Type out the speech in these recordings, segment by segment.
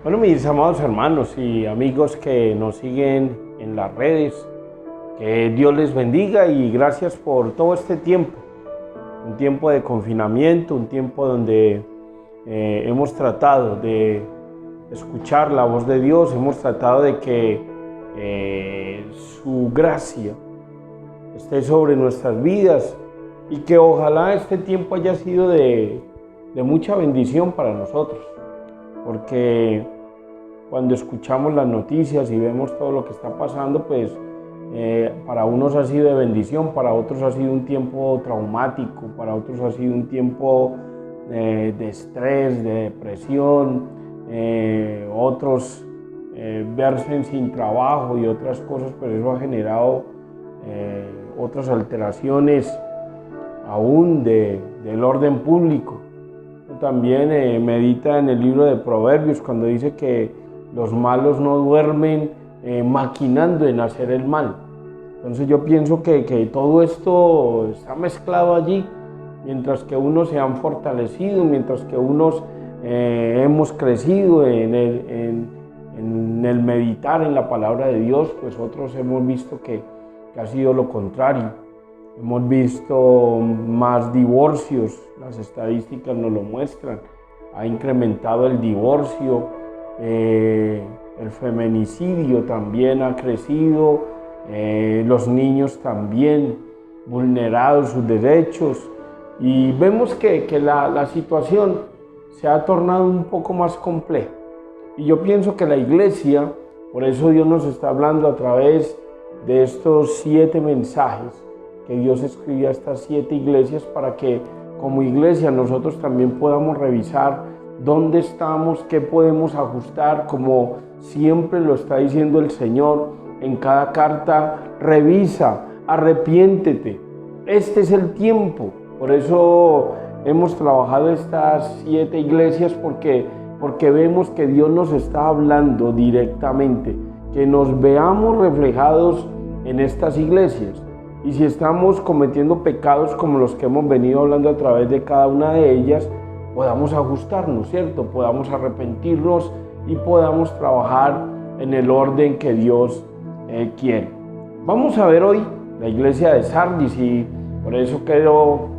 Bueno, mis amados hermanos y amigos que nos siguen en las redes, que Dios les bendiga y gracias por todo este tiempo, un tiempo de confinamiento, un tiempo donde hemos tratado de escuchar la voz de Dios, hemos tratado de que su gracia esté sobre nuestras vidas y que ojalá este tiempo haya sido de mucha bendición para nosotros. Porque cuando escuchamos las noticias y vemos todo lo que está pasando, pues para unos ha sido de bendición, para otros ha sido un tiempo traumático, para otros ha sido un tiempo de estrés, de depresión, otros verse sin trabajo y otras cosas, pero eso ha generado otras alteraciones aún del orden público. También medita en el libro de Proverbios cuando dice que los malos no duermen maquinando en hacer el mal. Entonces yo pienso que todo esto está mezclado allí, mientras que unos se han fortalecido, mientras que unos hemos crecido en el meditar en la palabra de Dios, pues otros hemos visto que ha sido lo contrario. Hemos visto más divorcios, las estadísticas nos lo muestran, ha incrementado el divorcio, el feminicidio también ha crecido, los niños también vulnerados sus derechos y vemos que la situación se ha tornado un poco más compleja. Y yo pienso que la iglesia, por eso Dios nos está hablando a través de estos 7 mensajes, que Dios escribió a estas 7 iglesias para que como iglesia nosotros también podamos revisar dónde estamos, qué podemos ajustar, como siempre lo está diciendo el Señor en cada carta: revisa, arrepiéntete, este es el tiempo. Por eso hemos trabajado estas 7 iglesias porque vemos que Dios nos está hablando directamente, que nos veamos reflejados en estas iglesias. Y si estamos cometiendo pecados como los que hemos venido hablando a través de cada una de ellas, podamos ajustarnos, ¿cierto? Podamos arrepentirnos y podamos trabajar en el orden que Dios quiere. Vamos a ver hoy la iglesia de Sardis y por eso quiero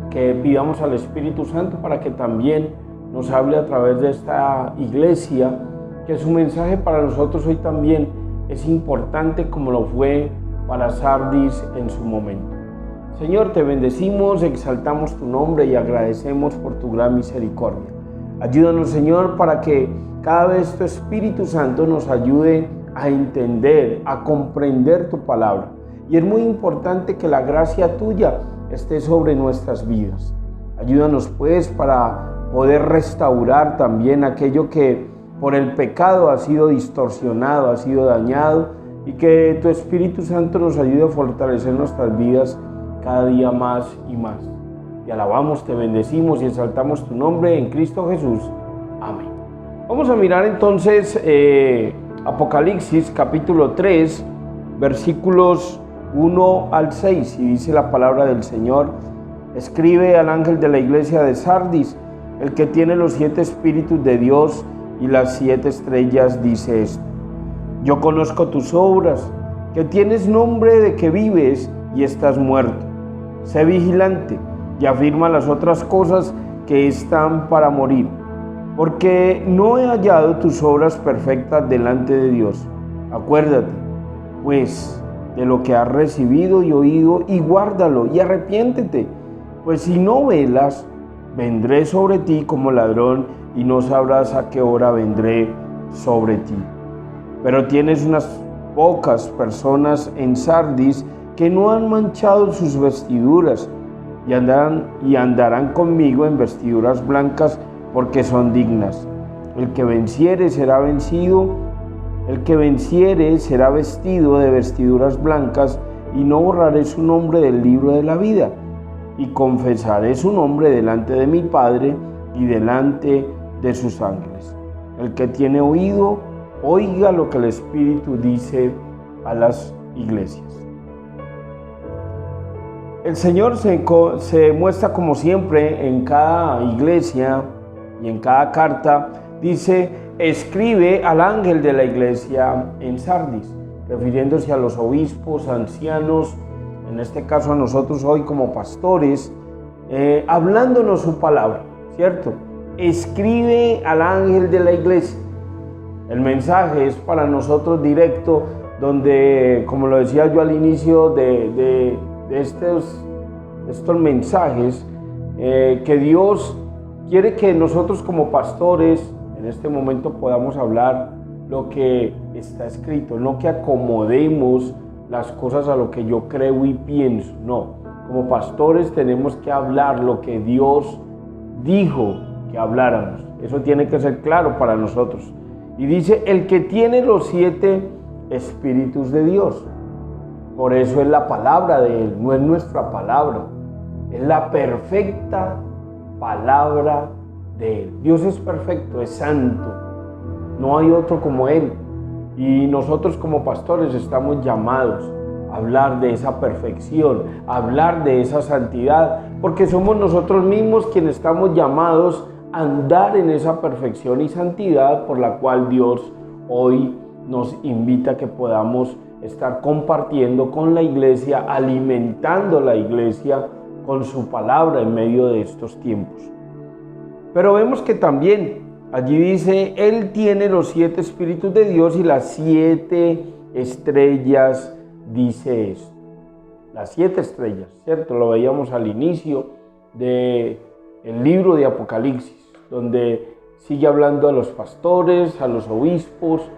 que pidamos al Espíritu Santo para que también nos hable a través de esta iglesia, que su mensaje para nosotros hoy también es importante como lo fue para Sardis en su momento. Señor, te bendecimos, exaltamos tu nombre y agradecemos por tu gran misericordia. Ayúdanos, Señor, para que cada vez tu Espíritu Santo nos ayude a entender, a comprender tu palabra. Y es muy importante que la gracia tuya esté sobre nuestras vidas. Ayúdanos, pues, para poder restaurar también aquello que por el pecado ha sido distorsionado, ha sido dañado, y que tu Espíritu Santo nos ayude a fortalecer nuestras vidas cada día más y más. Te alabamos, te bendecimos y exaltamos tu nombre en Cristo Jesús. Amén. Vamos a mirar entonces Apocalipsis capítulo 3, versículos 1 al 6, y dice la palabra del Señor: escribe al ángel de la iglesia de Sardis, el que tiene los 7 espíritus de Dios y las 7 estrellas, dice esto: yo conozco tus obras, que tienes nombre de que vives y estás muerto. Sé vigilante y afirma las otras cosas que están para morir, porque no he hallado tus obras perfectas delante de Dios. Acuérdate, pues, de lo que has recibido y oído, y guárdalo y arrepiéntete, pues si no velas, vendré sobre ti como ladrón y no sabrás a qué hora vendré sobre ti. Pero tienes unas pocas personas en Sardis que no han manchado sus vestiduras y andarán conmigo en vestiduras blancas, porque son dignas. El que venciere será vestido de vestiduras blancas, y no borraré su nombre del libro de la vida, y confesaré su nombre delante de mi Padre y delante de sus ángeles. El que tiene oído, oiga lo que el Espíritu dice a las iglesias. El Señor se muestra como siempre en cada iglesia y en cada carta dice: escribe al ángel de la iglesia en Sardis, refiriéndose a los obispos, ancianos, en este caso a nosotros hoy como pastores, hablándonos su palabra, ¿cierto? Escribe al ángel de la iglesia. El mensaje es para nosotros directo, donde, como lo decía yo al inicio de estos mensajes, que Dios quiere que nosotros como pastores en este momento podamos hablar lo que está escrito, no que acomodemos las cosas a lo que yo creo y pienso, no. Como pastores tenemos que hablar lo que Dios dijo que habláramos. Eso tiene que ser claro para nosotros. Y dice: el que tiene los 7 espíritus de Dios. Por eso es la palabra de Él, no es nuestra palabra. Es la perfecta palabra de Él. Dios es perfecto, es santo. No hay otro como Él. Y nosotros como pastores estamos llamados a hablar de esa perfección, a hablar de esa santidad, porque somos nosotros mismos quienes estamos llamados a andar en esa perfección y santidad por la cual Dios hoy nos invita a que podamos estar compartiendo con la iglesia, alimentando la iglesia con su palabra en medio de estos tiempos. Pero vemos que también allí dice: Él tiene los 7 espíritus de Dios y las 7 estrellas, dice esto. Las 7 estrellas, ¿cierto? Lo veíamos al inicio del libro de Apocalipsis, donde sigue hablando a los pastores, a los obispos,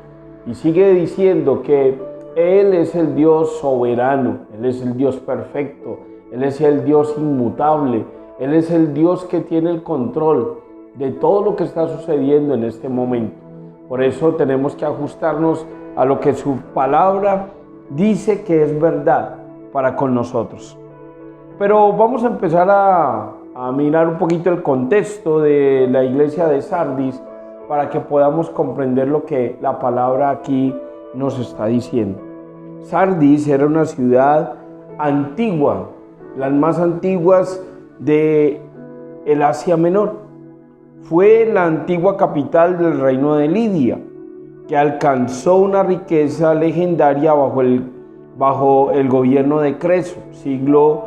y sigue diciendo que Él es el Dios soberano, Él es el Dios perfecto, Él es el Dios inmutable, Él es el Dios que tiene el control de todo lo que está sucediendo en este momento. Por eso tenemos que ajustarnos a lo que su palabra dice que es verdad para con nosotros. Pero vamos a empezar a mirar un poquito el contexto de la iglesia de Sardis para que podamos comprender lo que la palabra aquí nos está diciendo. Sardis era una ciudad antigua, las más antiguas de el Asia Menor. Fue la antigua capital del reino de Lidia, que alcanzó una riqueza legendaria bajo el gobierno de Creso, siglo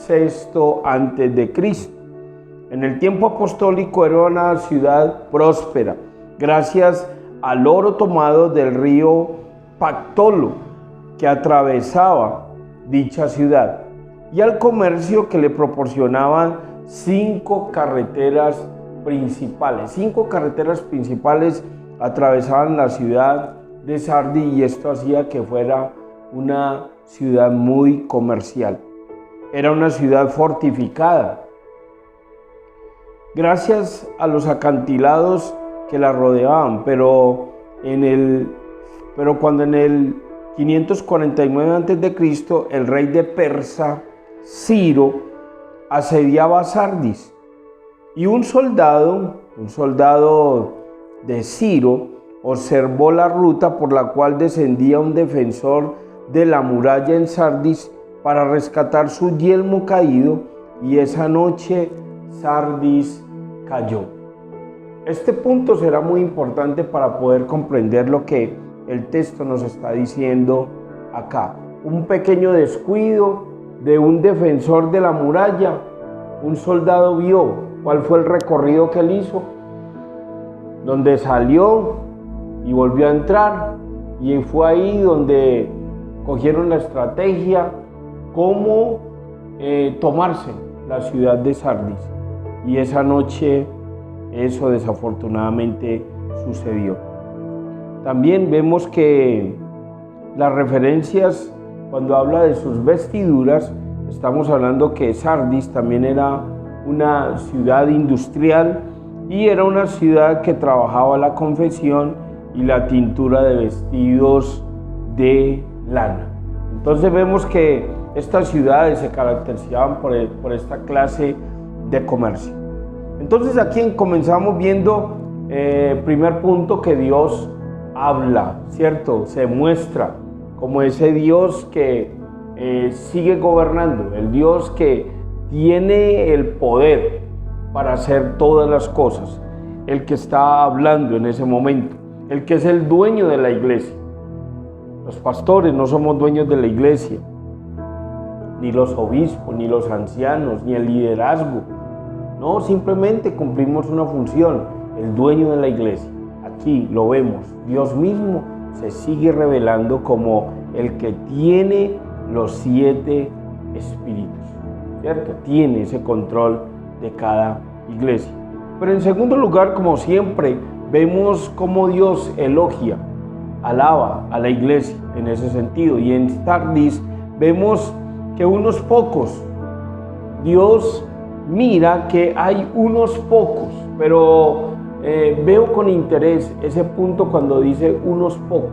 VI a.C. En el tiempo apostólico era una ciudad próspera, gracias al oro tomado del río Pactolo, que atravesaba dicha ciudad, y al comercio que le proporcionaban 5 carreteras principales. 5 carreteras principales atravesaban la ciudad de Sardis, y esto hacía que fuera una ciudad muy comercial. Era una ciudad fortificada, gracias a los acantilados que la rodeaban, pero cuando en el 549 a.C. el rey de Persa, Ciro, asediaba Sardis, y un soldado de Ciro observó la ruta por la cual descendía un defensor de la muralla en Sardis para rescatar su yelmo caído, y esa noche Sardis cayó. Este punto será muy importante para poder comprender lo que el texto nos está diciendo acá. Un pequeño descuido de un defensor de la muralla. Un soldado vio cuál fue el recorrido que él hizo, donde salió y volvió a entrar, y fue ahí donde cogieron la estrategia cómo tomarse la ciudad de Sardis. Y esa noche eso desafortunadamente sucedió. También vemos que las referencias, cuando habla de sus vestiduras, estamos hablando que Sardis también era una ciudad industrial, y era una ciudad que trabajaba la confección y la tintura de vestidos de lana. Entonces vemos que estas ciudades se caracterizaban por esta clase de comercio. Entonces aquí comenzamos viendo, primer punto, que Dios habla, ¿cierto? Se muestra como ese Dios que sigue gobernando, el Dios que tiene el poder para hacer todas las cosas. el que está hablando en ese momento, el que es el dueño de la iglesia. Los pastores no somos dueños de la iglesia, ni los obispos, ni los ancianos, ni el liderazgo. No, simplemente cumplimos una función, el dueño de la iglesia. Aquí lo vemos, Dios mismo se sigue revelando como el que tiene los 7 espíritus, ¿cierto? Tiene ese control de cada iglesia. Pero en segundo lugar, como siempre, vemos cómo Dios elogia, alaba a la iglesia en ese sentido. Y en Sardis vemos que unos pocos, Dios mira que hay unos pocos, pero veo con interés ese punto cuando dice unos pocos.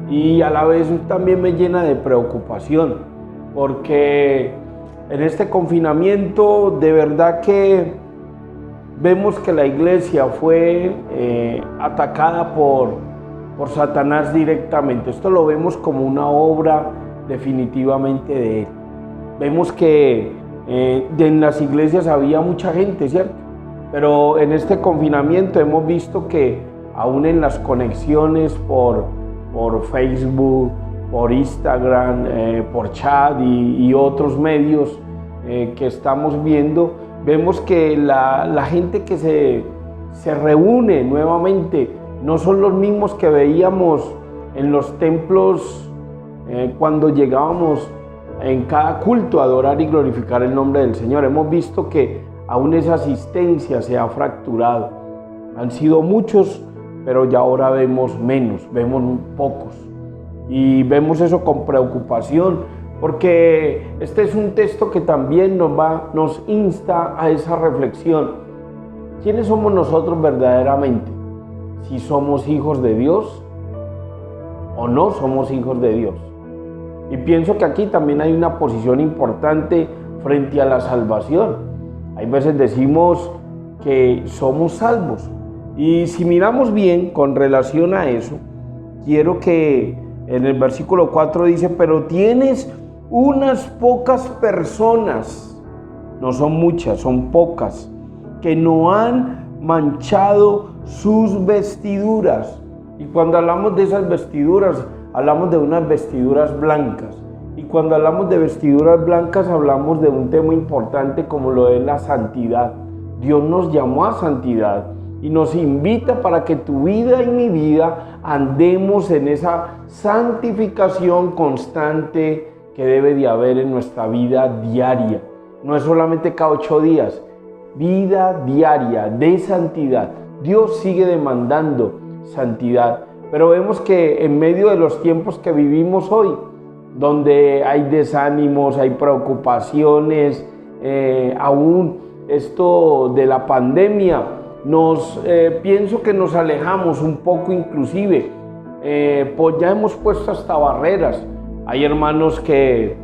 Y a la vez también me llena de preocupación, porque en este confinamiento de verdad que vemos que la iglesia fue atacada por Satanás directamente. Esto lo vemos como una obra definitivamente de él. Vemos que en las iglesias había mucha gente, ¿cierto? Pero en este confinamiento hemos visto que aún en las conexiones por Facebook, por Instagram, por chat y otros medios que estamos viendo, vemos que la gente que se reúne nuevamente no son los mismos que veíamos en los templos cuando llegábamos en cada culto a adorar y glorificar el nombre del Señor. Hemos visto que aún esa asistencia se ha fracturado. Han sido muchos, pero ya ahora vemos menos, vemos pocos. Y vemos eso con preocupación, porque este es un texto que también nos insta a esa reflexión. ¿Quiénes somos nosotros verdaderamente? ¿Si somos hijos de Dios o no somos hijos de Dios? Y pienso que aquí también hay una posición importante frente a la salvación. Hay veces decimos que somos salvos. Y si miramos bien con relación a eso, quiero que en el versículo 4 dice, pero tienes unas pocas personas, no son muchas, son pocas, que no han manchado sus vestiduras. Y cuando hablamos de esas vestiduras, hablamos de unas vestiduras blancas. Y cuando hablamos de vestiduras blancas, hablamos de un tema importante como lo es la santidad. Dios nos llamó a santidad y nos invita para que tu vida y mi vida andemos en esa santificación constante que debe de haber en nuestra vida diaria. No es solamente cada 8 días, vida diaria de santidad. Dios sigue demandando santidad, pero vemos que en medio de los tiempos que vivimos hoy, donde hay desánimos, hay preocupaciones, aún esto de la pandemia, pienso que nos alejamos un poco inclusive, pues ya hemos puesto hasta barreras. Hay hermanos que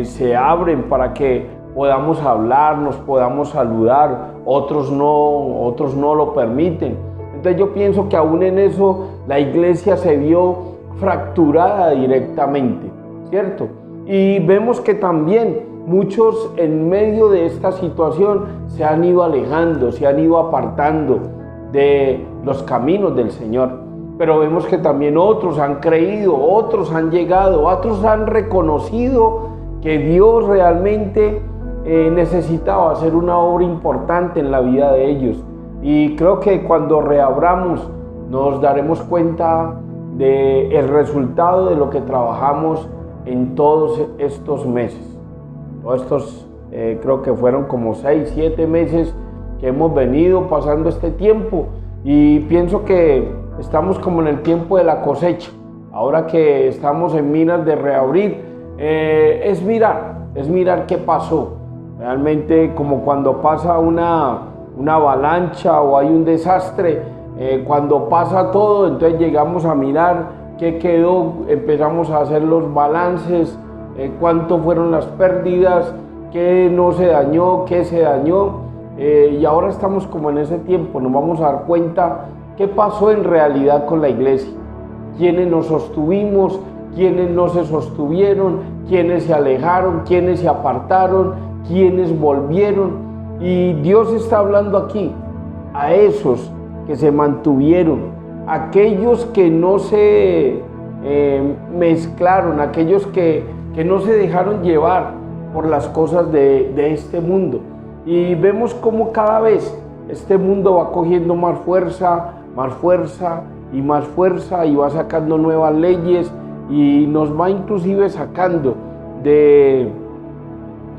se abren para que podamos hablar, nos podamos saludar, otros no lo permiten. Entonces yo pienso que aún en eso la iglesia se vio fracturada directamente, ¿cierto? Y vemos que también muchos en medio de esta situación se han ido alejando, se han ido apartando de los caminos del Señor. Pero vemos que también otros han creído, otros han llegado, otros han reconocido que Dios realmente necesitaba hacer una obra importante en la vida de ellos. Y creo que cuando reabramos nos daremos cuenta del resultado de lo que trabajamos en todos estos meses. Todos estos creo que fueron como 6, 7 meses que hemos venido pasando este tiempo, y pienso que estamos como en el tiempo de la cosecha. Ahora que estamos en miras de reabrir, es mirar qué pasó. Realmente como cuando pasa una avalancha o hay un desastre, cuando pasa todo, entonces llegamos a mirar qué quedó, empezamos a hacer los balances, cuánto fueron las pérdidas, qué no se dañó, qué se dañó, y ahora estamos como en ese tiempo, nos vamos a dar cuenta qué pasó en realidad con la iglesia, quiénes nos sostuvimos, quiénes no se sostuvieron, quiénes se alejaron, quiénes se apartaron, quiénes volvieron. Y Dios está hablando aquí a esos que se mantuvieron, aquellos que no se mezclaron, aquellos que no se dejaron llevar por las cosas de este mundo. Y vemos cómo cada vez este mundo va cogiendo más fuerza y más fuerza, y va sacando nuevas leyes y nos va inclusive sacando de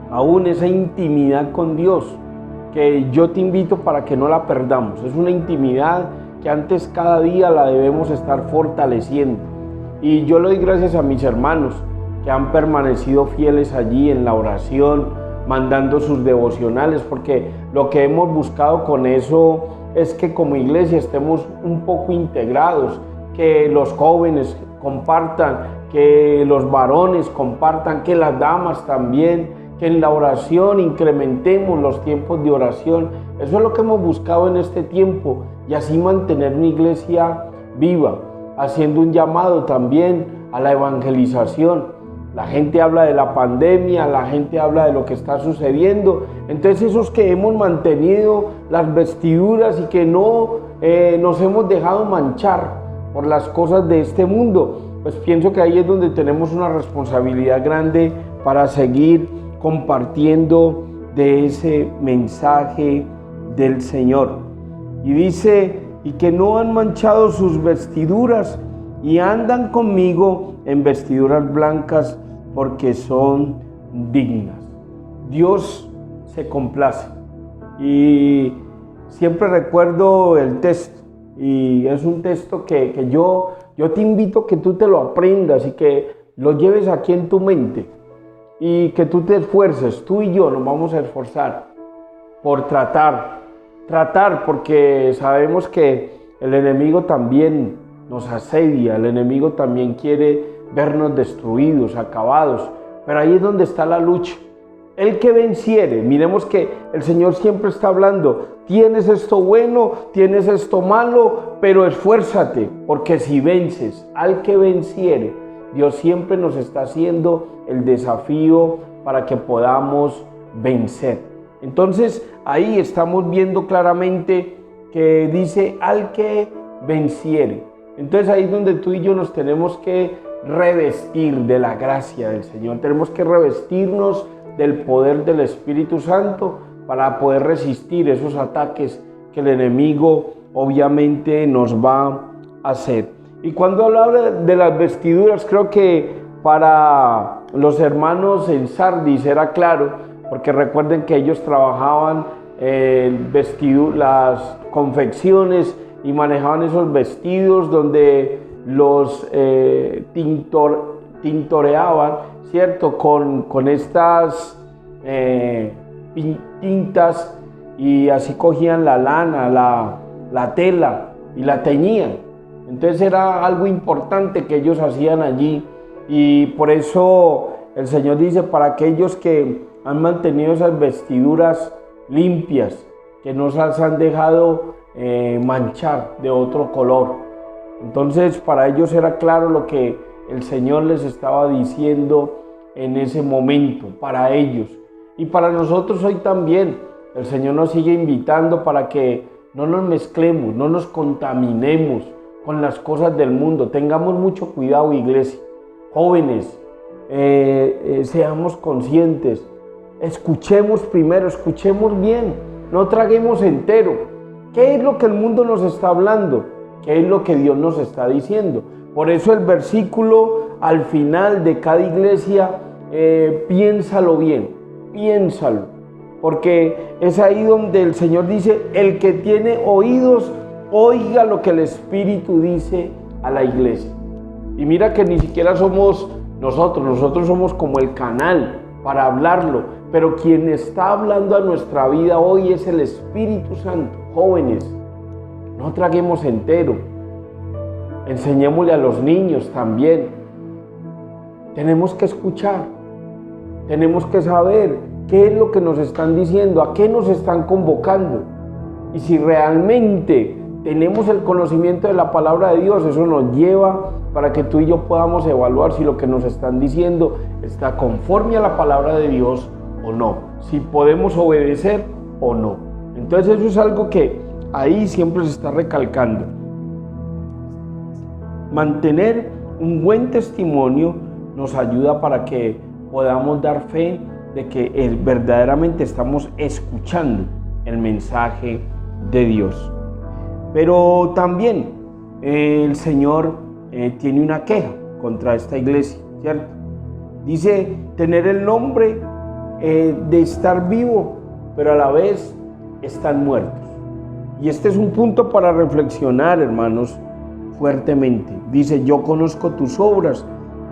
aún esa intimidad con Dios, que yo te invito para que no la perdamos. Es una intimidad que antes cada día la debemos estar fortaleciendo. Y yo le doy gracias a mis hermanos que han permanecido fieles allí en la oración, mandando sus devocionales, porque lo que hemos buscado con eso es que como iglesia estemos un poco integrados, que los jóvenes compartan, que los varones compartan, que las damas también, que en la oración incrementemos los tiempos de oración. Eso es lo que hemos buscado en este tiempo, y así mantener una iglesia viva, haciendo un llamado también a la evangelización. La gente habla de la pandemia, la gente habla de lo que está sucediendo. Entonces esos que hemos mantenido las vestiduras y que no nos hemos dejado manchar por las cosas de este mundo, pues pienso que ahí es donde tenemos una responsabilidad grande para seguir compartiendo de ese mensaje del Señor. Y dice, y que no han manchado sus vestiduras y andan conmigo en vestiduras blancas porque son dignas. Dios se complace. Y siempre recuerdo el texto, y es un texto que yo te invito a que tú te lo aprendas y que lo lleves aquí en tu mente y que tú te esfuerces. Tú y yo nos vamos a esforzar por tratar, porque sabemos que el enemigo también nos asedia, el enemigo también quiere vernos destruidos, acabados, pero ahí es donde está la lucha. El que venciere, miremos que el Señor siempre está hablando, tienes esto bueno, tienes esto malo, pero esfuérzate, porque si vences, al que venciere, Dios siempre nos está haciendo el desafío para que podamos vencer. Entonces ahí estamos viendo claramente que dice al que venciere. Entonces ahí es donde tú y yo nos tenemos que revestir de la gracia del Señor, tenemos que revestirnos del poder del Espíritu Santo para poder resistir esos ataques que el enemigo obviamente nos va a hacer. Y cuando habla de las vestiduras, creo que para los hermanos en Sardis era claro, porque recuerden que ellos trabajaban las confecciones y manejaban esos vestidos donde los tintoreaban, ¿cierto? Con estas tintas, y así cogían la lana, la tela y la teñían. Entonces era algo importante que ellos hacían allí, y por eso el Señor dice, para aquellos que han mantenido esas vestiduras limpias, que no se las han dejado manchar de otro color. Entonces para ellos era claro lo que el Señor les estaba diciendo en ese momento, para ellos. Y para nosotros hoy también, el Señor nos sigue invitando para que no nos mezclemos, no nos contaminemos con las cosas del mundo. Tengamos mucho cuidado, iglesia. Jóvenes, seamos conscientes. Escuchemos primero, escuchemos bien, no traguemos entero. ¿Qué es lo que el mundo nos está hablando? ¿Qué es lo que Dios nos está diciendo? Por eso el versículo al final de cada iglesia, piénsalo bien, piénsalo, porque es ahí donde el Señor dice, el que tiene oídos, oiga lo que el Espíritu dice a la iglesia. Y mira que ni siquiera somos nosotros somos como el canal para hablarlo, pero quien está hablando a nuestra vida hoy es el Espíritu Santo. Jóvenes, no traguemos entero, enseñémosle a los niños también. Tenemos que escuchar, tenemos que saber qué es lo que nos están diciendo, a qué nos están convocando. Y si realmente tenemos el conocimiento de la palabra de Dios, eso nos lleva para que tú y yo podamos evaluar si lo que nos están diciendo está conforme a la palabra de Dios o no, si podemos obedecer o no. Entonces eso es algo que ahí siempre se está recalcando. Mantener un buen testimonio nos ayuda para que podamos dar fe de que verdaderamente estamos escuchando el mensaje de Dios. Pero también el Señor tiene una queja contra esta iglesia, ¿cierto? Dice tener el nombre de estar vivo, pero a la vez están muertos. Y este es un punto para reflexionar, hermanos, fuertemente. Dice, yo conozco tus obras,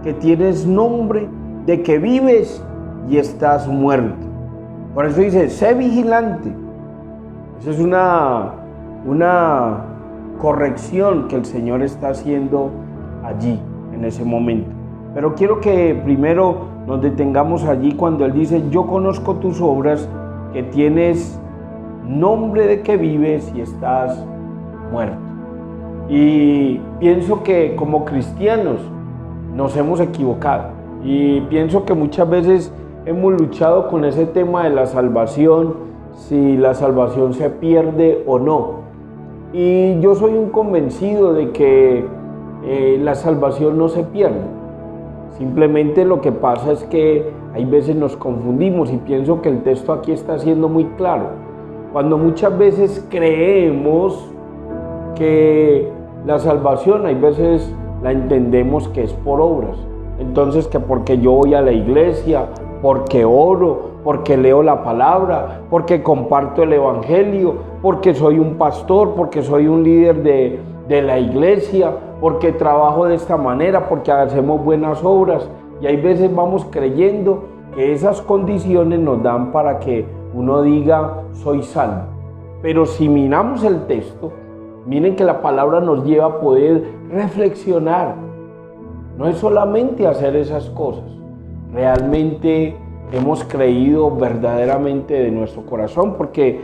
que tienes nombre de que vives y estás muerto. Por eso dice, sé vigilante. Esa es una corrección que el Señor está haciendo allí, en ese momento. Pero quiero que primero nos detengamos allí cuando Él dice, yo conozco tus obras, que tienes nombre de que vives y estás muerto. Y pienso que como cristianos nos hemos equivocado. Y pienso que muchas veces hemos luchado con ese tema de la salvación, si la salvación se pierde o no. Y yo soy un convencido de que la salvación no se pierde. Simplemente lo que pasa es que hay veces nos confundimos y pienso que el texto aquí está siendo muy claro. Cuando muchas veces creemos que la salvación, hay veces la entendemos que es por obras. Entonces que porque yo voy a la iglesia, porque oro, porque leo la palabra, porque comparto el evangelio, porque soy un pastor, porque soy un líder de la iglesia, porque trabajo de esta manera, porque hacemos buenas obras. Y hay veces vamos creyendo que esas condiciones nos dan para que uno diga, soy salvo. Pero si miramos el texto, miren que la palabra nos lleva a poder reflexionar. No es solamente hacer esas cosas. Realmente hemos creído verdaderamente de nuestro corazón, porque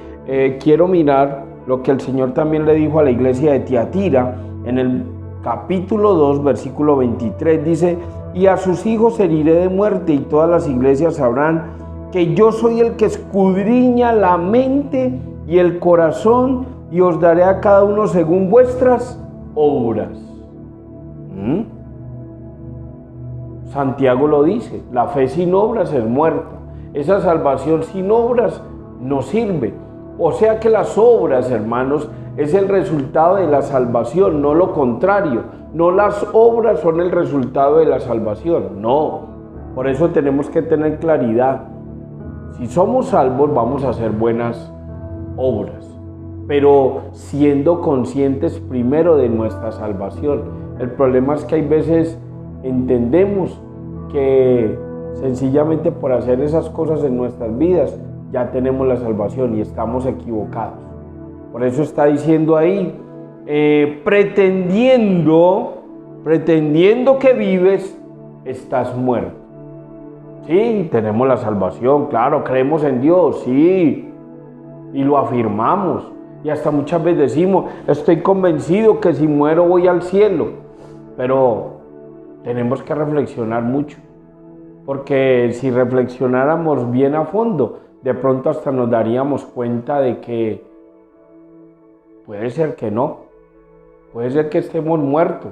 quiero mirar lo que el Señor también le dijo a la iglesia de Tiatira en el capítulo 2, versículo 23. Dice, y a sus hijos heriré de muerte, y todas las iglesias sabrán que yo soy el que escudriña la mente y el corazón, y os daré a cada uno según vuestras obras. Santiago lo dice, la fe sin obras es muerta. Esa salvación sin obras no sirve. O sea que las obras, hermanos, es el resultado de la salvación, no lo contrario. No las obras son el resultado de la salvación, no. Por eso tenemos que tener claridad. Si somos salvos, vamos a hacer buenas obras, pero siendo conscientes primero de nuestra salvación. El problema es que hay veces entendemos que sencillamente por hacer esas cosas en nuestras vidas ya tenemos la salvación y estamos equivocados. Por eso está diciendo ahí, pretendiendo que vives, estás muerto. Sí, tenemos la salvación, claro, creemos en Dios, sí, y lo afirmamos. Y hasta muchas veces decimos, estoy convencido que si muero voy al cielo. Pero tenemos que reflexionar mucho, porque si reflexionáramos bien a fondo, de pronto hasta nos daríamos cuenta de que puede ser que no, puede ser que estemos muertos.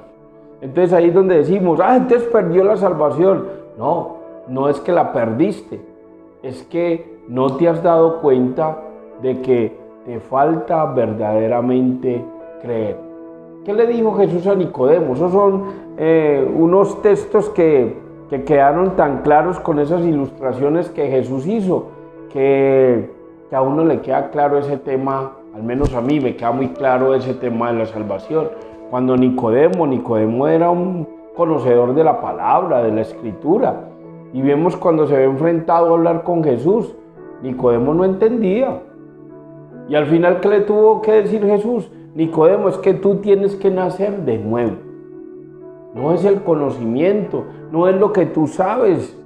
Entonces ahí es donde decimos, entonces perdió la salvación. No, no es que la perdiste, es que no te has dado cuenta de que te falta verdaderamente creer. ¿Qué le dijo Jesús a Nicodemo? Esos son unos textos que quedaron tan claros con esas ilustraciones que Jesús hizo, que a uno le queda claro ese tema, al menos a mí me queda muy claro ese tema de la salvación. Cuando Nicodemo era un conocedor de la palabra, de la escritura, y vemos cuando se ve enfrentado a hablar con Jesús, Nicodemo no entendía. Y al final, ¿qué le tuvo que decir Jesús? Nicodemo, es que tú tienes que nacer de nuevo. No es el conocimiento, no es lo que tú sabes,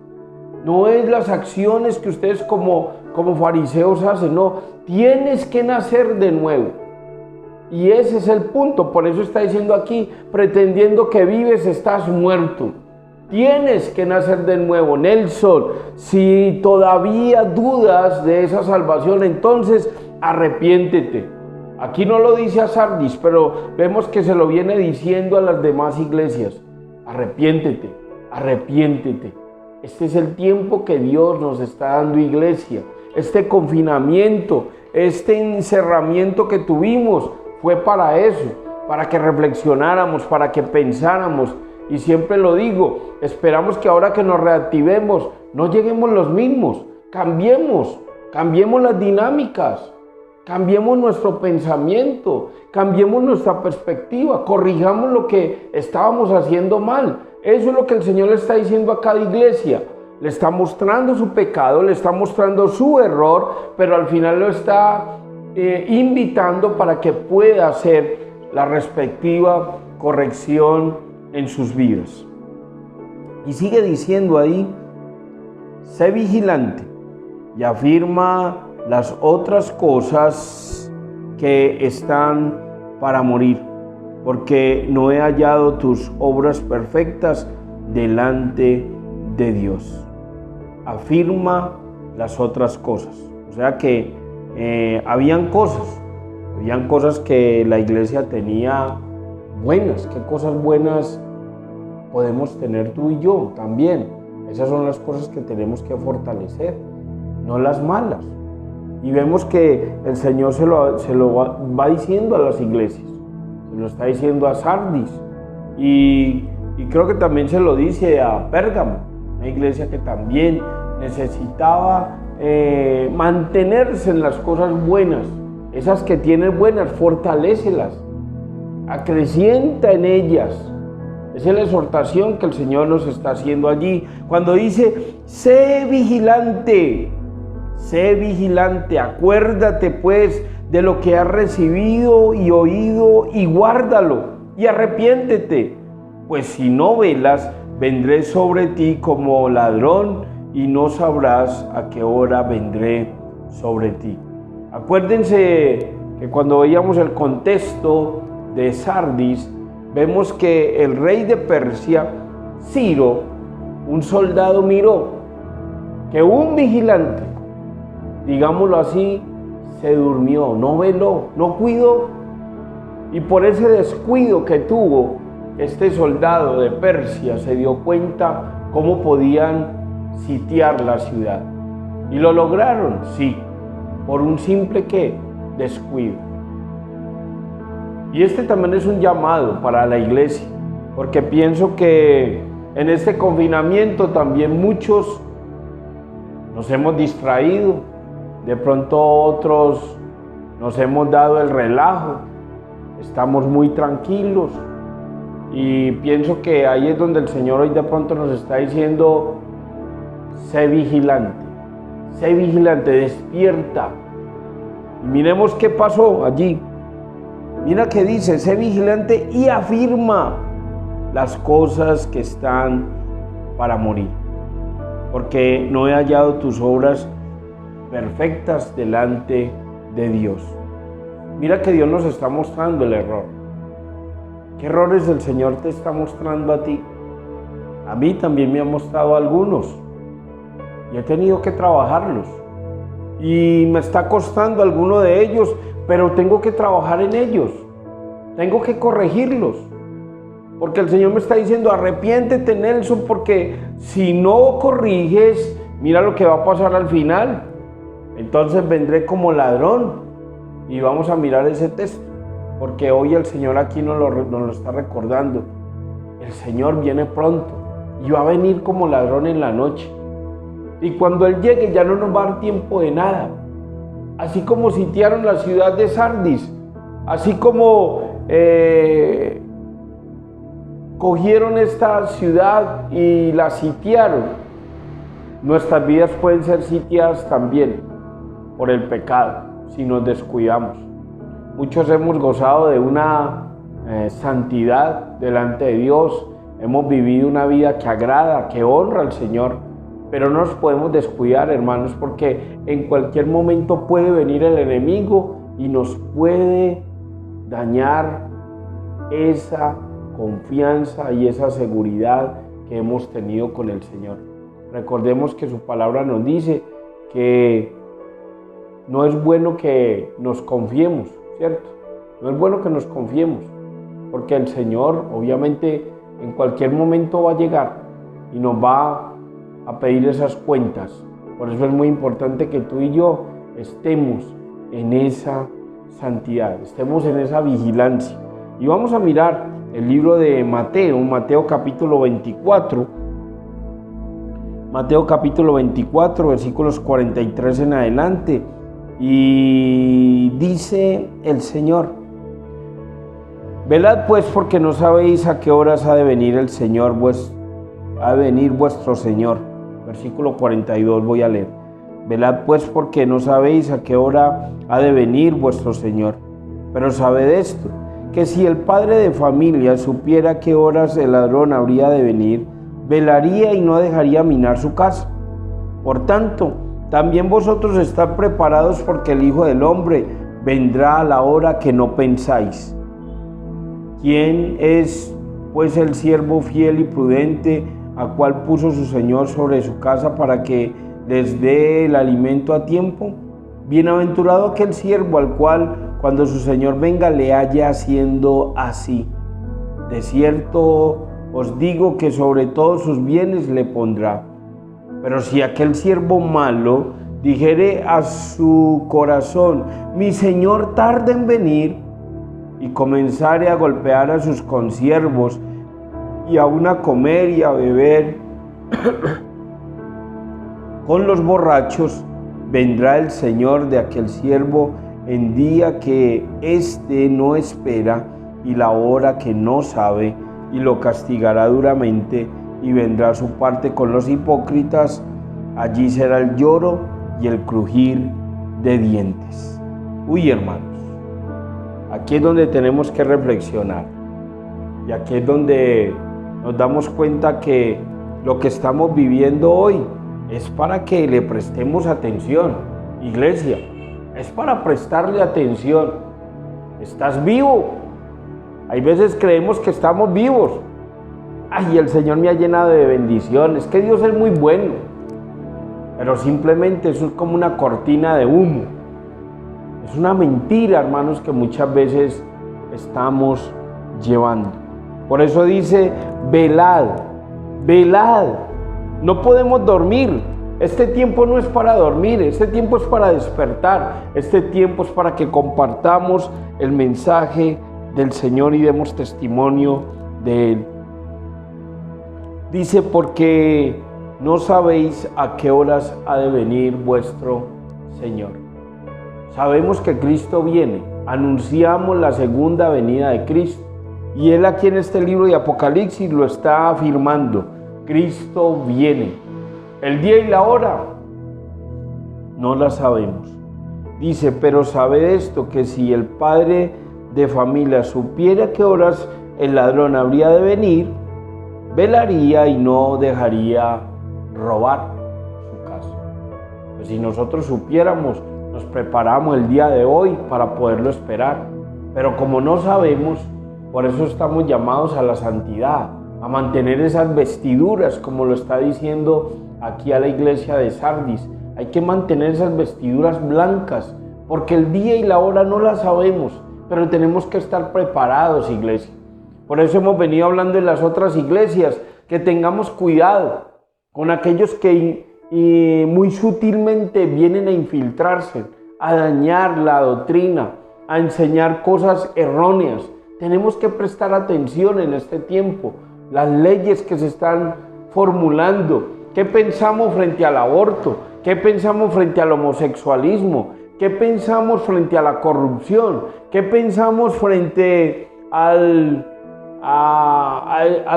no es las acciones que ustedes como fariseos hacen, no, tienes que nacer de nuevo. Y ese es el punto, por eso está diciendo aquí, pretendiendo que vives, estás muerto. Tienes que nacer de nuevo. Nelson, si todavía dudas de esa salvación, entonces arrepiéntete. Aquí no lo dice a Sardis, pero vemos que se lo viene diciendo a las demás iglesias. Arrepiéntete, arrepiéntete. Este es el tiempo que Dios nos está dando, iglesia. Este confinamiento, este encerramiento que tuvimos fue para eso, para que reflexionáramos, para que pensáramos. Y siempre lo digo, esperamos que ahora que nos reactivemos, no lleguemos los mismos. Cambiemos las dinámicas. Cambiemos nuestro pensamiento, cambiemos nuestra perspectiva, corrijamos lo que estábamos haciendo mal. Eso es lo que el Señor le está diciendo a cada iglesia. Le está mostrando su pecado, le está mostrando su error, pero al final lo está invitando para que pueda hacer la respectiva corrección en sus vidas. Y sigue diciendo ahí, sé vigilante y afirma las otras cosas que están para morir, porque no he hallado tus obras perfectas delante de Dios. Afirma las otras cosas. O sea que habían cosas que la iglesia tenía buenas. ¿Qué cosas buenas podemos tener tú y yo también? Esas son las cosas que tenemos que fortalecer, no las malas. Y vemos que el Señor se lo va diciendo a las iglesias, se lo está diciendo a Sardis y creo que también se lo dice a Pérgamo, una iglesia que también necesitaba mantenerse en las cosas buenas, esas que tienen buenas, fortalécelas, acrecienta en ellas. Esa es la exhortación que el Señor nos está haciendo allí, cuando dice, sé vigilante, acuérdate pues de lo que has recibido y oído y guárdalo y arrepiéntete, pues si no velas, vendré sobre ti como ladrón y no sabrás a qué hora vendré sobre ti. Acuérdense que cuando veíamos el contexto de Sardis, vemos que el rey de Persia, Ciro, un soldado miró que un vigilante, digámoslo así, se durmió, no veló, no cuidó. Y por ese descuido que tuvo este soldado de Persia, se dio cuenta cómo podían sitiar la ciudad. Y lo lograron, sí, por un simple ¿qué? Descuido. Y este también es un llamado para la iglesia, porque pienso que en este confinamiento también muchos nos hemos distraído. De pronto otros nos hemos dado el relajo, estamos muy tranquilos y pienso que ahí es donde el Señor hoy de pronto nos está diciendo, sé vigilante, despierta. Y miremos qué pasó allí. Mira que dice, sé vigilante y afirma las cosas que están para morir, porque no he hallado tus obras perfectas delante de Dios. Mira que Dios nos está mostrando el error. ¿Qué errores el Señor te está mostrando a ti? A mí también me ha mostrado algunos y he tenido que trabajarlos y me está costando alguno de ellos, pero tengo que trabajar en ellos, tengo que corregirlos, porque el Señor me está diciendo, arrepiéntete, Nelson, porque si no corriges, mira lo que va a pasar al final. Entonces vendré como ladrón. Y vamos a mirar ese texto, porque hoy el Señor aquí nos lo está recordando. El Señor viene pronto y va a venir como ladrón en la noche. Y cuando Él llegue ya no nos va a dar tiempo de nada. Así como sitiaron la ciudad de Sardis, así como cogieron esta ciudad y la sitiaron, nuestras vidas pueden ser sitiadas también por el pecado, si nos descuidamos. Muchos hemos gozado de una santidad delante de Dios, hemos vivido una vida que agrada, que honra al Señor, pero no nos podemos descuidar, hermanos, porque en cualquier momento puede venir el enemigo y nos puede dañar esa confianza y esa seguridad que hemos tenido con el Señor. Recordemos que su palabra nos dice que no es bueno que nos confiemos, ¿cierto? No es bueno que nos confiemos, porque el Señor obviamente en cualquier momento va a llegar y nos va a pedir esas cuentas. Por eso es muy importante que tú y yo estemos en esa santidad, estemos en esa vigilancia. Y vamos a mirar el libro de Mateo capítulo 24, versículos 43 en adelante. Y dice el Señor: velad pues, porque no sabéis a qué horas ha de venir el Señor, ha de venir vuestro Señor. Versículo 42 voy a leer. Velad pues, porque no sabéis a qué hora ha de venir vuestro Señor. Pero sabed esto, que si el padre de familia supiera a qué horas el ladrón habría de venir, velaría y no dejaría minar su casa. Por tanto, también vosotros estad preparados, porque el Hijo del Hombre vendrá a la hora que no pensáis. ¿Quién es pues el siervo fiel y prudente, a cual puso su Señor sobre su casa para que les dé el alimento a tiempo? Bienaventurado aquel siervo al cual, cuando su Señor venga, le haya haciendo así. De cierto os digo que sobre todos sus bienes le pondrá. Pero si aquel siervo malo dijere a su corazón: mi Señor tarda en venir, y comenzare a golpear a sus consiervos, y aun a comer y a beber con los borrachos, vendrá el Señor de aquel siervo en día que éste no espera y la hora que no sabe, y lo castigará duramente, y vendrá su parte con los hipócritas. Allí será el lloro y el crujir de dientes. Uy, hermanos, aquí es donde tenemos que reflexionar, y aquí es donde nos damos cuenta que lo que estamos viviendo hoy es para que le prestemos atención. Iglesia, es para prestarle atención. ¿Estás vivo? Hay veces creemos que estamos vivos. Ay, el Señor me ha llenado de bendiciones, que Dios es muy bueno. Pero simplemente eso es como una cortina de humo. Es una mentira, hermanos, que muchas veces estamos llevando. Por eso dice: velad, velad. No podemos dormir. Este tiempo no es para dormir, este tiempo es para despertar. Este tiempo es para que compartamos el mensaje del Señor y demos testimonio de Él. Dice: porque no sabéis a qué horas ha de venir vuestro Señor. Sabemos que Cristo viene, anunciamos la segunda venida de Cristo, y Él aquí en este libro de Apocalipsis lo está afirmando: Cristo viene. El día y la hora no la sabemos. Dice: pero sabed esto, que si el padre de familia supiera a qué horas el ladrón habría de venir, velaría y no dejaría robar su casa. Pues si nosotros supiéramos, nos preparamos el día de hoy para poderlo esperar. Pero como no sabemos, por eso estamos llamados a la santidad, a mantener esas vestiduras, como lo está diciendo aquí a la iglesia de Sardis. Hay que mantener esas vestiduras blancas, porque el día y la hora no la sabemos, pero tenemos que estar preparados, iglesia. Por eso hemos venido hablando en las otras iglesias, que tengamos cuidado con aquellos que muy sutilmente vienen a infiltrarse, a dañar la doctrina, a enseñar cosas erróneas. Tenemos que prestar atención en este tiempo, las leyes que se están formulando. ¿Qué pensamos frente al aborto? ¿Qué pensamos frente al homosexualismo? ¿Qué pensamos frente a la corrupción? ¿Qué pensamos frente a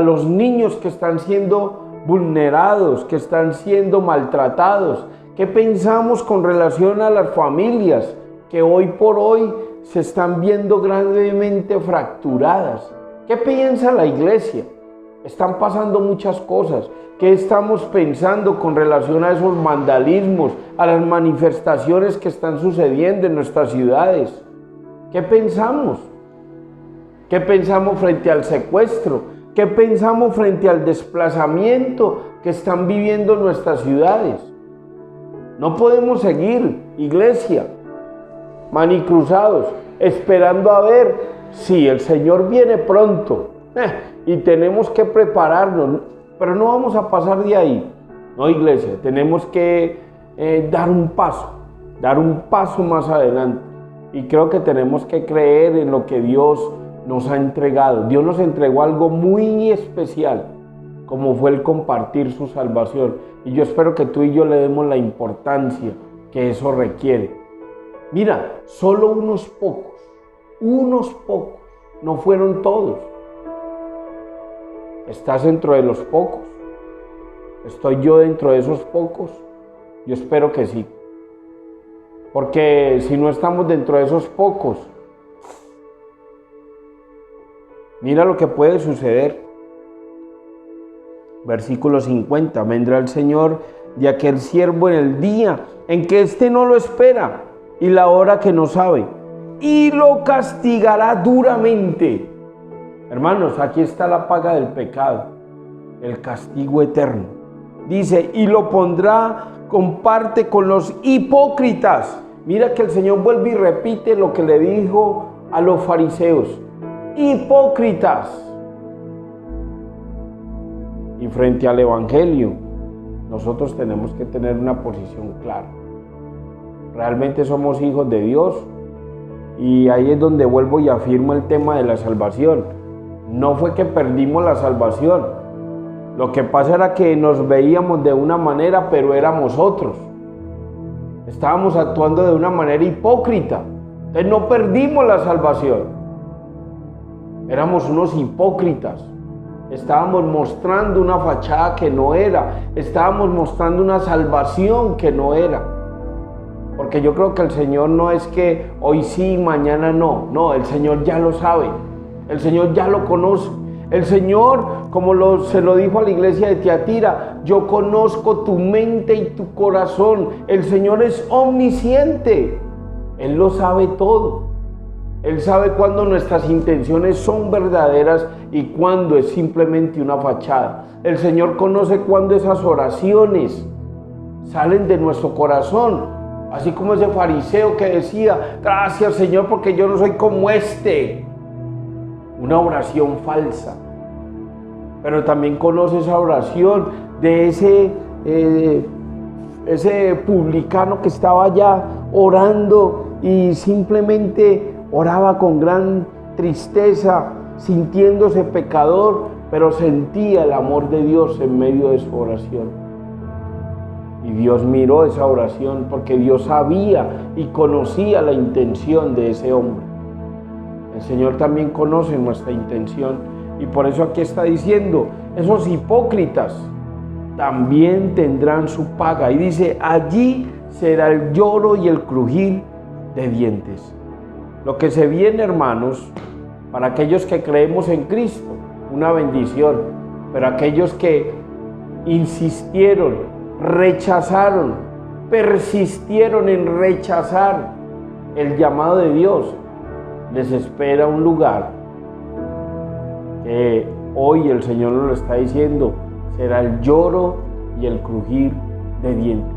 los niños que están siendo vulnerados, que están siendo maltratados? ¿Qué pensamos con relación a las familias que hoy por hoy se están viendo gravemente fracturadas? ¿Qué piensa la iglesia? Están pasando muchas cosas. ¿Qué estamos pensando con relación a esos vandalismos, a las manifestaciones que están sucediendo en nuestras ciudades? ¿Qué pensamos? ¿Qué pensamos frente al secuestro? ¿Qué pensamos frente al desplazamiento que están viviendo nuestras ciudades? No podemos seguir, iglesia, manicruzados. esperando a ver si el Señor viene pronto y tenemos que prepararnos, pero no vamos a pasar de ahí. No, iglesia, tenemos que dar un paso más adelante. Y creo que tenemos que creer en lo que Dios nos ha entregado. Dios nos entregó algo muy especial, como fue el compartir su salvación. Y yo espero que tú y yo le demos la importancia que eso requiere. Mira, solo unos pocos, no fueron todos. ¿Estás dentro de los pocos? ¿Estoy yo dentro de esos pocos? Yo espero que sí. Porque si no estamos dentro de esos pocos, mira lo que puede suceder. Versículo 50. Vendrá el Señor de aquel siervo en el día en que éste no lo espera y la hora que no sabe, y lo castigará duramente. Hermanos, aquí está la paga del pecado, el castigo eterno. Dice, y lo pondrá comparte con los hipócritas. Mira que el Señor vuelve y repite lo que le dijo a los fariseos. Hipócritas. Y frente al Evangelio, nosotros tenemos que tener una posición clara. Realmente somos hijos de Dios. Y ahí es donde vuelvo y afirmo el tema de la salvación. No fue que perdimos la salvación. Lo que pasa era que nos veíamos de una manera, pero éramos otros. Estábamos actuando de una manera hipócrita. Entonces no perdimos la salvación. Éramos unos hipócritas. Estábamos mostrando una fachada que no era. Estábamos mostrando una salvación que no era. Porque yo creo que el Señor no es que hoy sí, mañana no. No, el Señor ya lo sabe. El Señor ya lo conoce. El Señor, como se lo dijo a la iglesia de Tiatira, yo conozco tu mente y tu corazón. El Señor es omnisciente. Él lo sabe todo. Él sabe cuándo nuestras intenciones son verdaderas y cuándo es simplemente una fachada. El Señor conoce cuándo esas oraciones salen de nuestro corazón. Así como ese fariseo que decía, gracias Señor porque yo no soy como este. Una oración falsa. Pero también conoce esa oración de ese publicano que estaba allá orando y simplemente oraba con gran tristeza, sintiéndose pecador, pero sentía el amor de Dios en medio de su oración. Y Dios miró esa oración porque Dios sabía y conocía la intención de ese hombre. El Señor también conoce nuestra intención y por eso aquí está diciendo, esos hipócritas también tendrán su paga. Y dice, allí será el lloro y el crujir de dientes. Lo que se viene, hermanos, para aquellos que creemos en Cristo, una bendición. Pero aquellos que insistieron, rechazaron, persistieron en rechazar el llamado de Dios, les espera un lugar que hoy el Señor nos lo está diciendo, será el lloro y el crujir de dientes.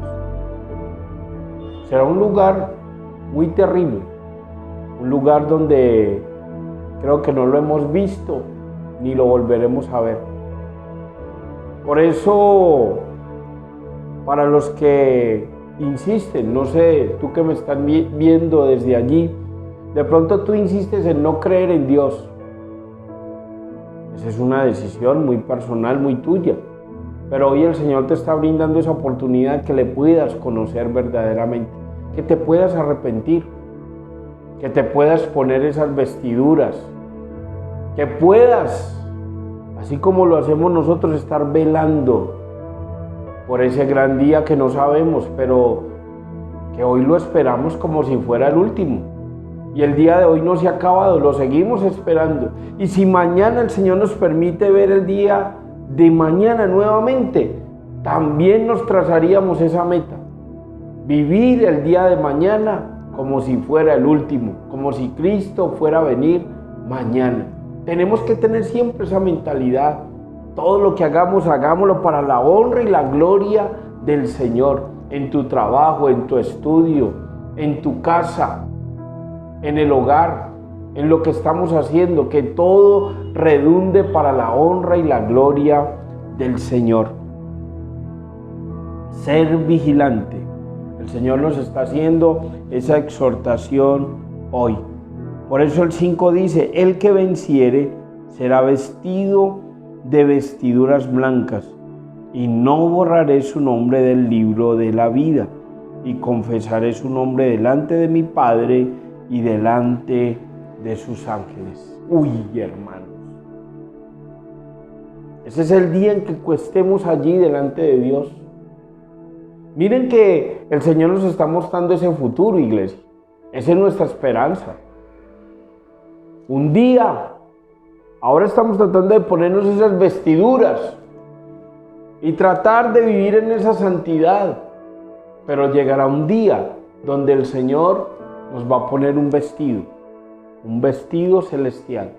Será un lugar muy terrible, un lugar donde creo que no lo hemos visto ni lo volveremos a ver. Por eso, para los que insisten, no sé, tú que me estás viendo desde allí, de pronto tú insistes en no creer en Dios. Esa es una decisión muy personal, muy tuya. Pero hoy el Señor te está brindando esa oportunidad que le puedas conocer verdaderamente, que te puedas arrepentir, que te puedas poner esas vestiduras, que puedas, así como lo hacemos nosotros, estar velando por ese gran día que no sabemos, pero que hoy lo esperamos como si fuera el último. Y el día de hoy no se ha acabado, lo seguimos esperando. Y si mañana el Señor nos permite ver el día de mañana nuevamente, también nos trazaríamos esa meta. Vivir el día de mañana como si fuera el último, como si Cristo fuera a venir mañana. Tenemos que tener siempre esa mentalidad. Todo lo que hagamos, hagámoslo para la honra y la gloria del Señor. En tu trabajo, en tu estudio, en tu casa. en el hogar, en lo que estamos haciendo, que todo redunde para la honra y la gloria del Señor. Ser vigilante. El Señor nos está haciendo esa exhortación hoy. Por eso el 5 dice, el que venciere será vestido de vestiduras blancas, y no borraré su nombre del libro de la vida, y confesaré su nombre delante de mi Padre y delante de sus ángeles. Uy, hermanos. Ese es el día en que estemos allí delante de Dios. Miren que el Señor nos está mostrando ese futuro, iglesia. Esa es nuestra esperanza. Un día, ahora estamos tratando de ponernos esas vestiduras y tratar de vivir en esa santidad. Pero llegará un día donde el Señor nos va a poner un vestido celestial,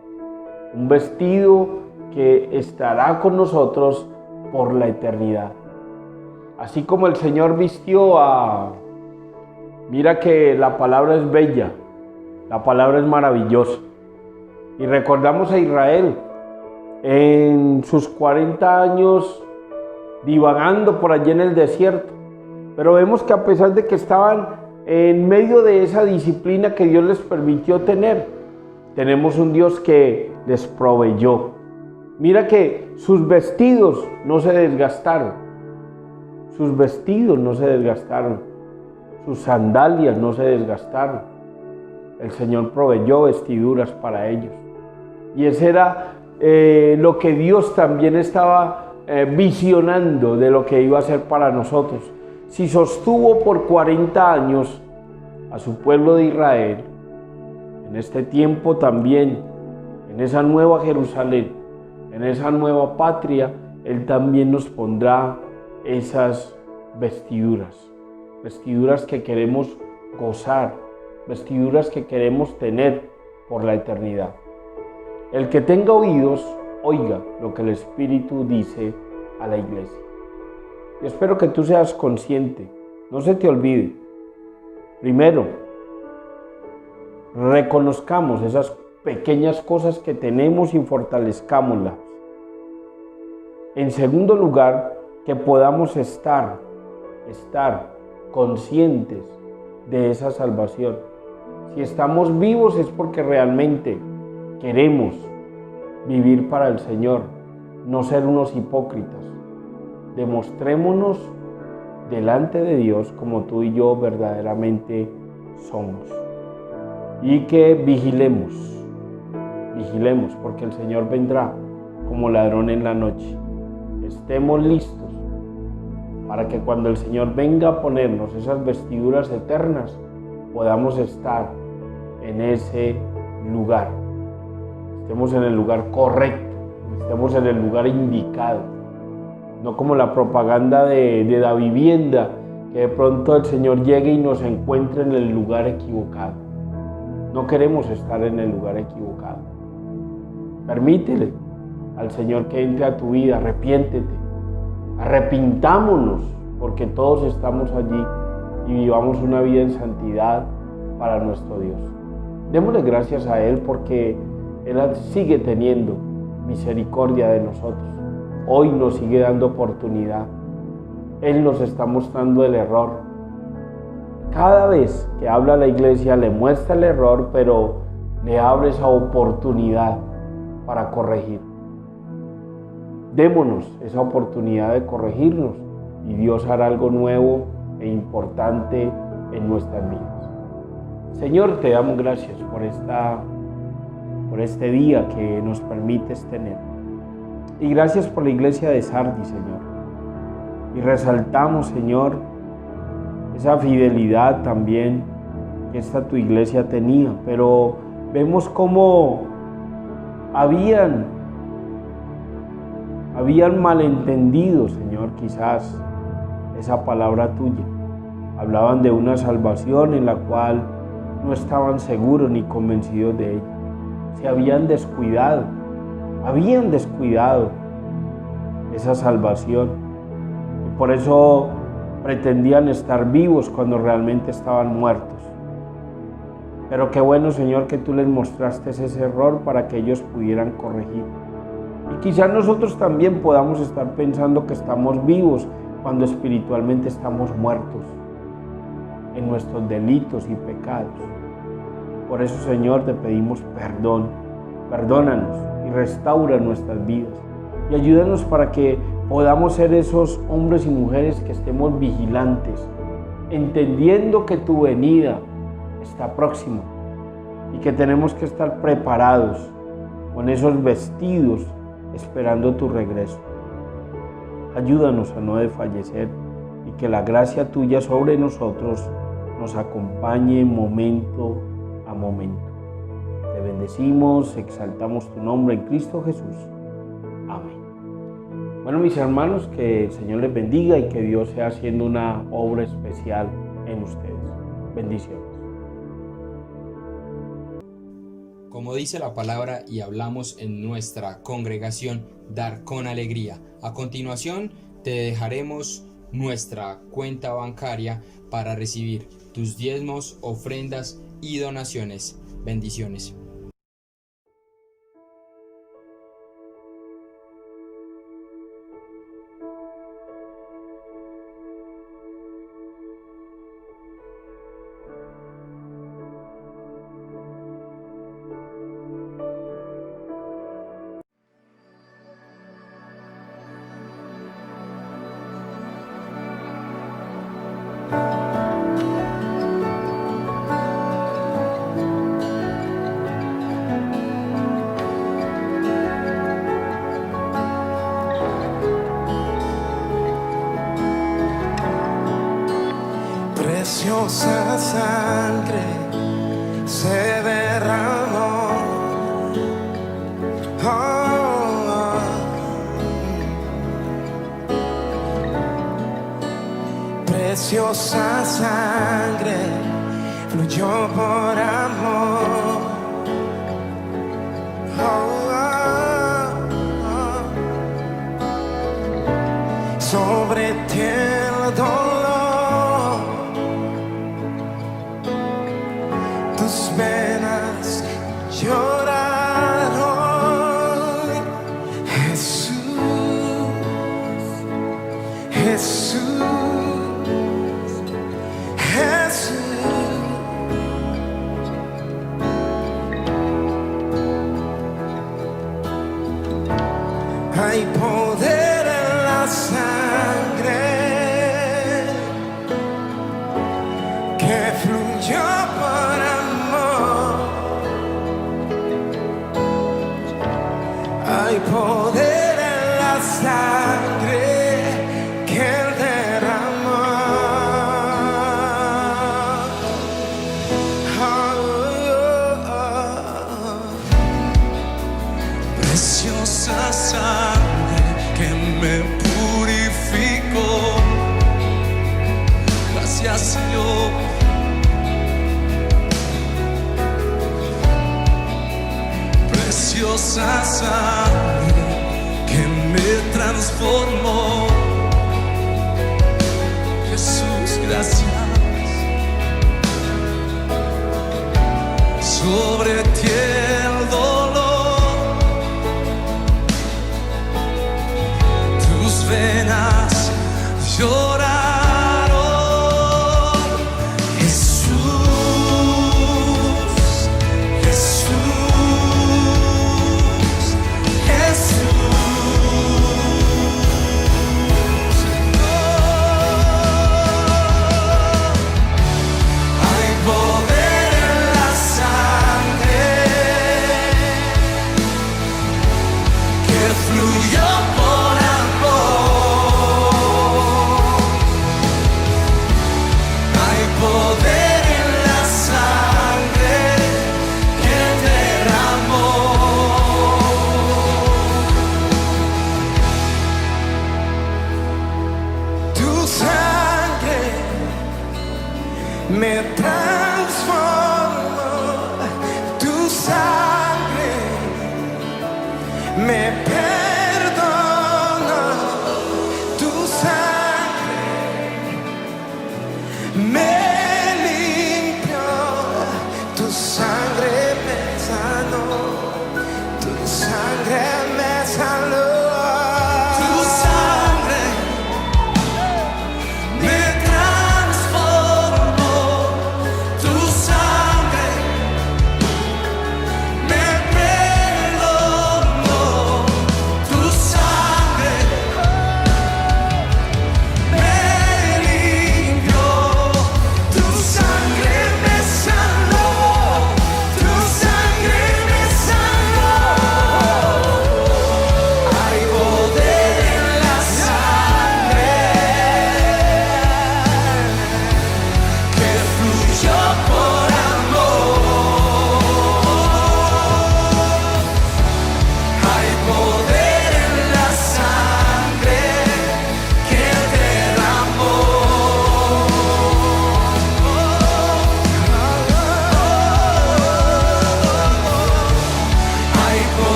un vestido que estará con nosotros por la eternidad. Así como el Señor vistió a... Mira que la palabra es bella, la palabra es maravillosa. Y recordamos a Israel en sus 40 años divagando por allí en el desierto. Pero vemos que a pesar de que estaban en medio de esa disciplina que Dios les permitió tener, tenemos un Dios que les proveyó. Mira que sus vestidos no se desgastaron. Sus vestidos no se desgastaron. Sus sandalias no se desgastaron. El Señor proveyó vestiduras para ellos. Y ese era lo que Dios también estaba visionando de lo que iba a hacer para nosotros. Si sostuvo por 40 años a su pueblo de Israel, en este tiempo también, en esa nueva Jerusalén, en esa nueva patria, Él también nos pondrá esas vestiduras. Vestiduras que queremos gozar, vestiduras que queremos tener por la eternidad. El que tenga oídos, oiga lo que el Espíritu dice a la iglesia. Y espero que tú seas consciente, no se te olvide. Primero, reconozcamos esas pequeñas cosas que tenemos y fortalezcámoslas. En segundo lugar, que podamos estar conscientes de esa salvación. Si estamos vivos es porque realmente queremos vivir para el Señor, no ser unos hipócritas. Demostrémonos delante de Dios como tú y yo verdaderamente somos. Y que vigilemos porque el Señor vendrá como ladrón en la noche. Estemos listos para que cuando el Señor venga a ponernos esas vestiduras eternas, podamos estar en ese lugar. Estemos en el lugar correcto, estemos en el lugar indicado. No como la propaganda de la vivienda, que de pronto el Señor llegue y nos encuentre en el lugar equivocado. No queremos estar en el lugar equivocado. Permítele al Señor que entre a tu vida, arrepiéntete, arrepintámonos, porque todos estamos allí y vivamos una vida en santidad para nuestro Dios. Démosle gracias a Él porque Él sigue teniendo misericordia de nosotros. Hoy nos sigue dando oportunidad. Él nos está mostrando el error. Cada vez que habla la iglesia le muestra el error, pero le abre esa oportunidad para corregir. Démonos esa oportunidad de corregirnos y Dios hará algo nuevo e importante en nuestras vidas. Señor, te damos gracias por este día que nos permites tener. Y gracias por la iglesia de Sardis, Señor. Y resaltamos, Señor, esa fidelidad también que esta tu iglesia tenía. Pero vemos cómo habían malentendido, Señor, quizás esa palabra tuya. Hablaban de una salvación en la cual no estaban seguros ni convencidos de ella. Se habían descuidado esa salvación. Y por eso pretendían estar vivos cuando realmente estaban muertos. Pero qué bueno, Señor, que tú les mostraste ese error para que ellos pudieran corregir. Y quizás nosotros también podamos estar pensando que estamos vivos cuando espiritualmente estamos muertos en nuestros delitos y pecados. Por eso, Señor, te pedimos perdón. Perdónanos y restaura nuestras vidas. Y ayúdanos para que podamos ser esos hombres y mujeres que estemos vigilantes, entendiendo que tu venida está próxima y que tenemos que estar preparados con esos vestidos esperando tu regreso. Ayúdanos a no desfallecer y que la gracia tuya sobre nosotros nos acompañe momento a momento. Te bendecimos, exaltamos tu nombre en Cristo Jesús. Amén. Bueno, mis hermanos, que el Señor les bendiga y que Dios sea haciendo una obra especial en ustedes. Bendiciones. Como dice la palabra y hablamos en nuestra congregación, dar con alegría. A continuación, te dejaremos nuestra cuenta bancaria para recibir tus diezmos, ofrendas y donaciones. Bendiciones. Preciosa sangre se derramó, preciosa sangre fluyó por amor, sobre ti el dolor, tus venas lloraron. Jesús, Jesús, Jesús. Hay poder en la sangre que fluyó por amor. Hay poder en la sangre que Él derramó. Preciosa sangre que me purificó. Gracias, Señor. Preciosa sangre que me transformó. Jesús, gracias. Sobre ti el dolor, tus venas lloraron. Jesús, Jesús, Jesús. Hay poder en la sangre que fluyó por amor. Hay poder en la sangre que derramó. Tu sangre me transformó. Tu sangre me